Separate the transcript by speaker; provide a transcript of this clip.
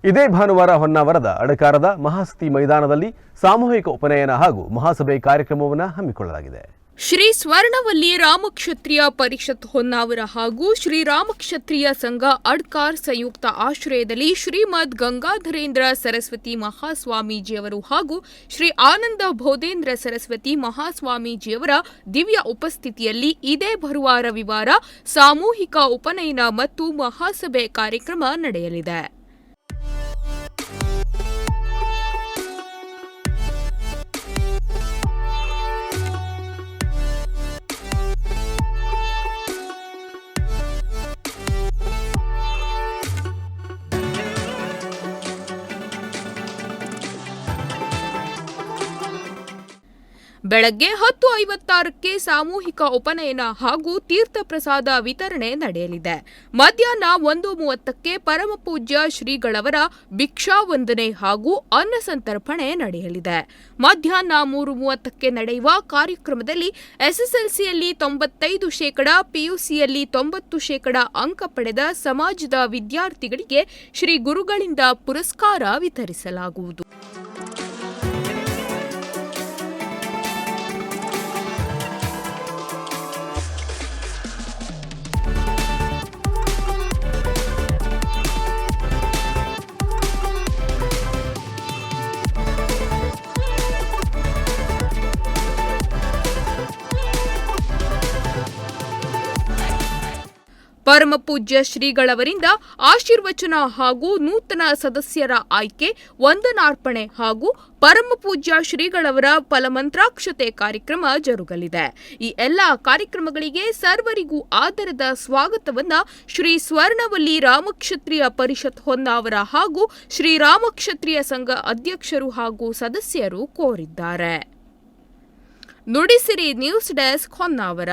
Speaker 1: ಇದೇ ಭಾನುವಾರ ಹೊನ್ನಾವರದ ಅಡಕಾರದ ಮಹಾಸತಿ ಮೈದಾನದಲ್ಲಿ ಸಾಮೂಹಿಕ ಉಪನಯನ ಹಾಗೂ ಮಹಾಸಭೆ ಕಾರ್ಯಕ್ರಮವನ್ನು ಹಮ್ಮಿಕೊಳ್ಳಲಾಗಿದೆ.
Speaker 2: ಶ್ರೀ ಸ್ವರ್ಣವಲ್ಲಿ ರಾಮಕ್ಷತ್ರಿಯ ಪರಿಷತ್ ಹೊನ್ನಾವರ ಹಾಗೂ ಶ್ರೀ ರಾಮಕ್ಷತ್ರಿಯ ಸಂಘ ಅಡ್ಕಾರ್ ಸಂಯುಕ್ತ ಆಶ್ರಯದಲ್ಲಿ ಶ್ರೀಮದ್ ಗಂಗಾಧರೇಂದ್ರ ಸರಸ್ವತಿ ಮಹಾಸ್ವಾಮೀಜಿಯವರು ಹಾಗೂ ಶ್ರೀ ಆನಂದ ಬೋಧೇಂದ್ರ ಸರಸ್ವತಿ ಮಹಾಸ್ವಾಮೀಜಿಯವರ ದಿವ್ಯ ಉಪಸ್ಥಿತಿಯಲ್ಲಿ ಇದೇ ಬರುವ ರವಿವಾರ ಸಾಮೂಹಿಕ ಉಪನಯನ ಮತ್ತು ಮಹಾಸಭೆ ಕಾರ್ಯಕ್ರಮ ನಡೆಯಲಿದೆ. ಬೆಳಗ್ಗೆ 10:56ಕ್ಕೆ ಸಾಮೂಹಿಕ ಉಪನಯನ ಹಾಗೂ ತೀರ್ಥ ಪ್ರಸಾದ ವಿತರಣೆ ನಡೆಯಲಿದೆ. ಮಧ್ಯಾಹ್ನ 1:30ಕ್ಕೆ ಪರಮಪೂಜ್ಯ ಶ್ರೀಗಳವರ ಭಿಕ್ಷಾ ವಂದನೆ ಹಾಗೂ ಅನ್ನ ಸಂತರ್ಪಣೆ ನಡೆಯಲಿದೆ. ಮಧ್ಯಾಹ್ನ 3:30ಕ್ಕೆ ನಡೆಯುವ ಕಾರ್ಯಕ್ರಮದಲ್ಲಿ ಎಸ್ಎಸ್ಎಲ್ಸಿಯಲ್ಲಿ 95%, ಪಿಯುಸಿಯಲ್ಲಿ 90% ಅಂಕ ಪಡೆದ ಸಮಾಜದ ವಿದ್ಯಾರ್ಥಿಗಳಿಗೆ ಶ್ರೀ ಗುರುಗಳಿಂದ ಪುರಸ್ಕಾರ ವಿತರಿಸಲಾಗುವುದು. ಪರಮಪೂಜ್ಯ ಶ್ರೀಗಳವರಿಂದ ಆಶೀರ್ವಚನ ಹಾಗೂ ನೂತನ ಸದಸ್ಯರ ಆಯ್ಕೆ, ವಂದನಾರ್ಪಣೆ ಹಾಗೂ ಪರಮಪೂಜ್ಯ ಶ್ರೀಗಳವರ ಫಲಮಂತ್ರಾಕ್ಷತೆ ಕಾರ್ಯಕ್ರಮ ಜರುಗಲಿದೆ. ಈ ಎಲ್ಲ ಕಾರ್ಯಕ್ರಮಗಳಿಗೆ ಸರ್ವರಿಗೂ ಆದರದ ಸ್ವಾಗತವನ್ನ ಶ್ರೀ ಸ್ವರ್ಣವಲ್ಲಿ ರಾಮಕ್ಷತ್ರಿಯ ಪರಿಷತ್ ಹೊನ್ನಾವರ ಹಾಗೂ ಶ್ರೀ ರಾಮಕ್ಷತ್ರಿಯ ಸಂಘ ಅಧ್ಯಕ್ಷರು ಹಾಗೂ ಸದಸ್ಯರು ಕೋರಿದ್ದಾರೆ. Nudisiri news desk Honnavar.